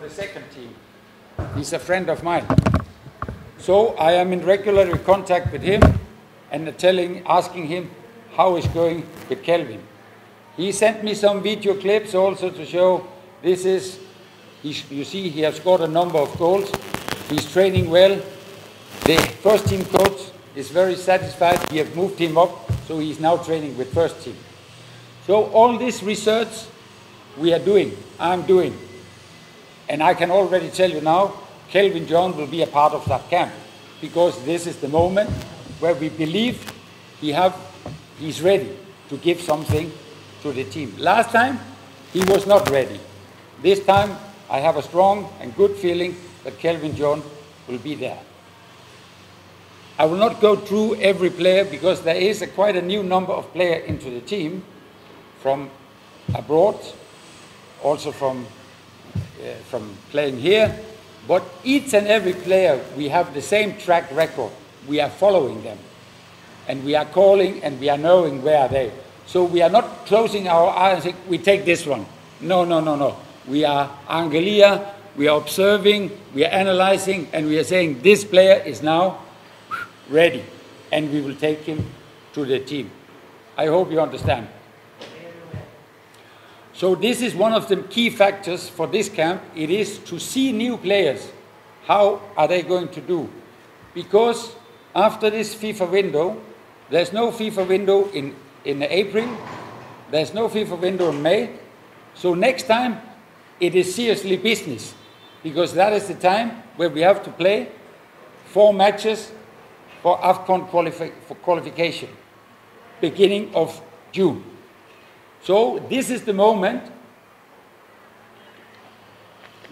the second team. He's a friend of mine. So I am in regular contact with him and asking him how it's going with Kelvin. He sent me some video clips also to show this is, you see he has scored a number of goals. He's training well. The first team coach is very satisfied. We have moved him up, so he's now training with first team. So all this research we are doing, I'm doing. And I can already tell you now, Kelvin John will be a part of that camp, because this is the moment where we believe he's ready to give something to the team. Last time, he was not ready. This time, I have a strong and good feeling that Kelvin John will be there. I will not go through every player because there is quite a new number of players into the team from abroad, also from playing here. But each and every player, we have the same track record. We are following them. And we are calling and we are knowing where are they. So we are not closing our eyes and saying, we take this one. No, no, no, no. We are Angelia, we are observing, we are analyzing, and we are saying this player is now ready. And we will take him to the team. I hope you understand. So this is one of the key factors for this camp. It is to see new players. How are they going to do? Because after this FIFA window, there's no FIFA window in April. There's no FIFA window in May. So next time, it is seriously business. Because that is the time where we have to play 4 matches for AFCON qualification, beginning of June. So this is the moment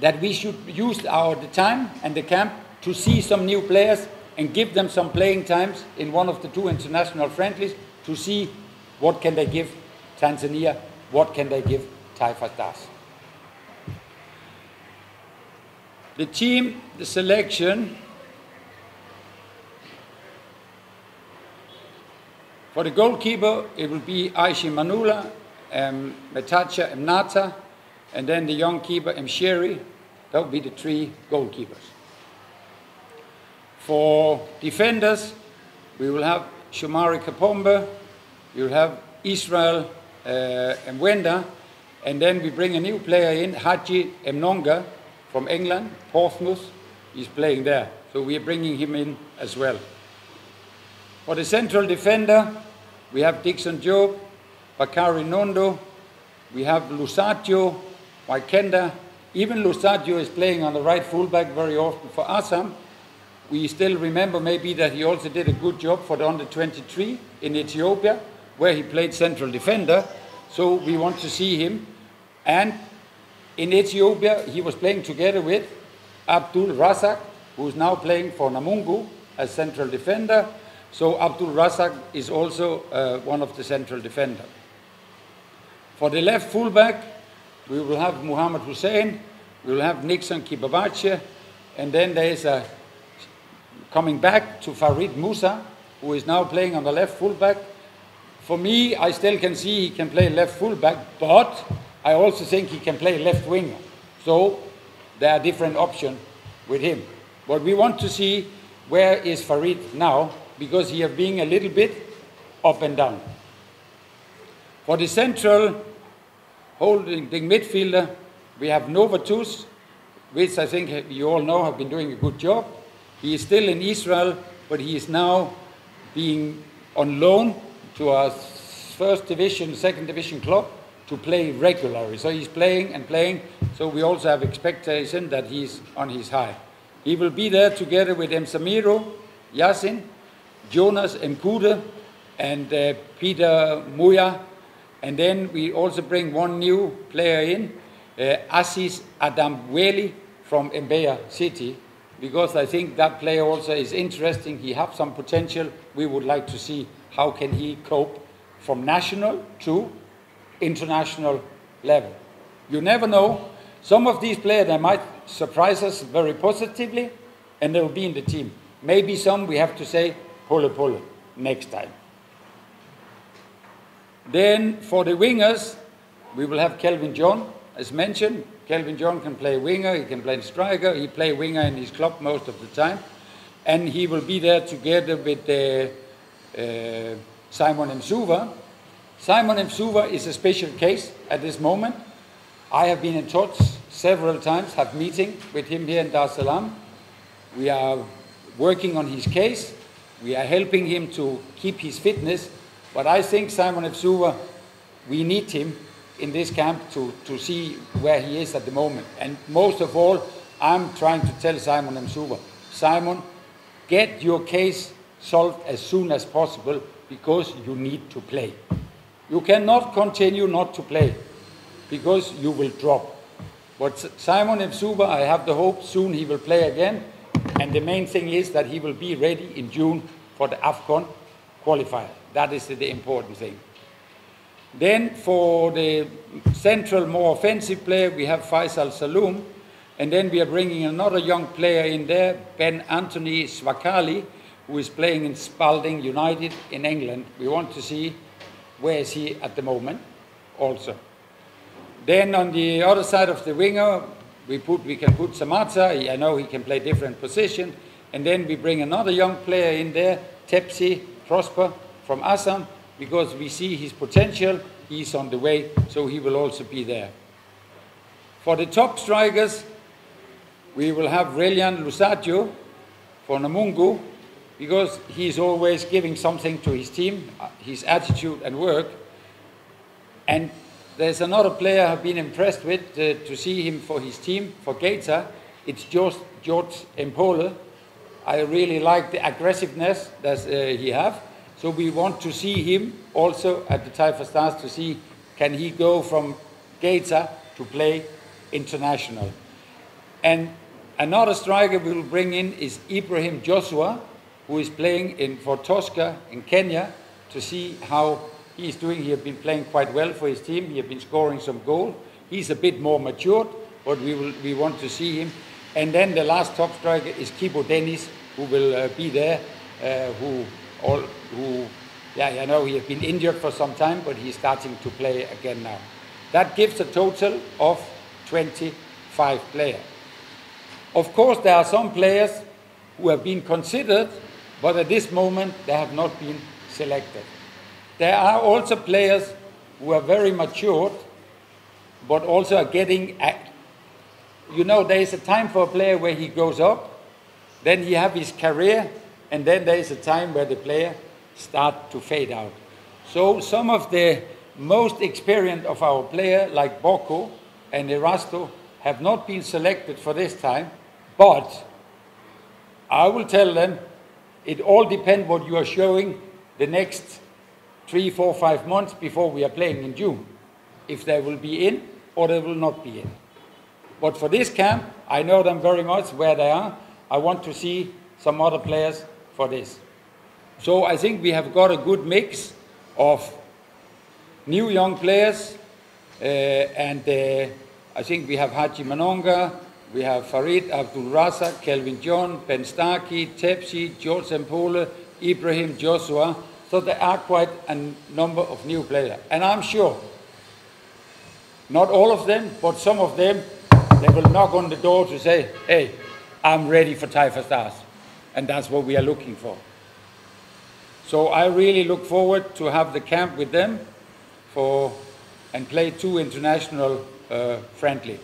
that we should use the time and the camp to see some new players and give them some playing times in one of the 2 international friendlies to see what can they give Tanzania, what can they give Taarifa Stars. The team, the selection, for the goalkeeper, it will be Aishi Manula, Metacha Mnata, and then the young keeper Mshiri. That will be the 3 goalkeepers. For defenders, we will have Shomari Kapombe, we will have Israel Mwenda, and then we bring a new player in, Haji Mnonga from England, Portsmouth. He's playing there, so we are bringing him in as well. For the central defender, we have Dixon Job, Bakari Nondo, we have Lusatio, Waikenda. Even Lusatio is playing on the right fullback very often for Assam. We still remember maybe that he also did a good job for the under-23 in Ethiopia, where he played central defender. So we want to see him. And in Ethiopia, he was playing together with Abdul Razak, who is now playing for Namungu as central defender. So Abdul Razak is also one of the central defenders. For the left fullback, we will have Muhammad Hussein, we will have Nixon Kibabache, and then there is coming back to Farid Musa, who is now playing on the left fullback. For me, I still can see he can play left fullback, but I also think he can play left winger. So there are different options with him. But we want to see where is Farid now, because he is being a little bit up and down. For the central holding the midfielder, we have Novatus, which I think you all know have been doing a good job. He is still in Israel, but he is now being on loan to a first division, second division club to play regularly. So he's playing and playing, so we also have expectation that he's on his high. He will be there together with Msamiro, Yasin, Jonas Mkude, and Peter Muya. And then we also bring one new player in, Assis Adamweli from Mbeya City, because I think that player also is interesting. He has some potential. We would like to see how can he cope from national to international level. You never know. Some of these players, they might surprise us very positively, and they will be in the team. Maybe some we have to say, pull next time. Then for the wingers, we will have Kelvin John as mentioned, Kelvin John can play winger, he can play striker, he play winger in his club most of the time. And he will be there together with Simon Msuva. Simon Msuva is a special case at this moment. I have been in touch several times, have meetings with him here in Dar es Salaam. We are working on his case. We are helping him to keep his fitness. But I think Simon Msuva, we need him in this camp to see where he is at the moment. And most of all, I'm trying to tell Simon Msuva, Simon, get your case solved as soon as possible because you need to play. You cannot continue not to play because you will drop. But Simon Msuva, I have the hope soon he will play again. And the main thing is that he will be ready in June for the AFCON qualifier. That is the important thing. Then for the central, more offensive player, we have Faisal Salaam. And then we are bringing another young player in there, Ben Anthony Swakali, who is playing in Spalding United in England. We want to see where is he at the moment also. Then on the other side of the winger, we can put Samatta. I know he can play different positions. And then we bring another young player in there, Tepsi Prosper from Assam, because we see his potential. He's on the way, so he will also be there. For the top strikers, we will have Relian Lusaggio for Namungu, because he's always giving something to his team, his attitude and work. And there's another player I've been impressed with to see him for his team, for Gaeta. It's George Empole. I really like the aggressiveness that he have. So we want to see him also at the Taarifa Stars to see can he go from Gaeta to play international. And another striker we will bring in is Ibrahim Joshua, who is playing for Tosca in Kenya, to see how he's doing. He has been playing quite well for his team. He has been scoring some goals. He's a bit more matured, but we want to see him. And then the last top striker is Kibo Dennis, who will be there, I know he has been injured for some time, but he's starting to play again now. That gives a total of 25 players. Of course, there are some players who have been considered, but at this moment they have not been selected. There are also players who are very matured, but also are getting, there is a time for a player where he goes up, then he has his career, and then there is a time where the player starts to fade out. So some of the most experienced of our players, like Boko and Erasto, have not been selected for this time, but I will tell them it all depends what you are showing the next 3, 4, 5 months before we are playing in June, if they will be in or they will not be in. But for this camp, I know them very much where they are. I want to see some other players for this. So I think we have got a good mix of new young players, and I think we have Haji Manonga, we have Farid Abdul Razak, Kelvin John, Ben Starkey, Tepsi, George Empole, Ibrahim Joshua. So there are quite a number of new players. And I'm sure, not all of them, but some of them, they will knock on the door to say, hey, I'm ready for Taarifa Stars. And that's what we are looking for. So I really look forward to have the camp with them and play 2 international friendly.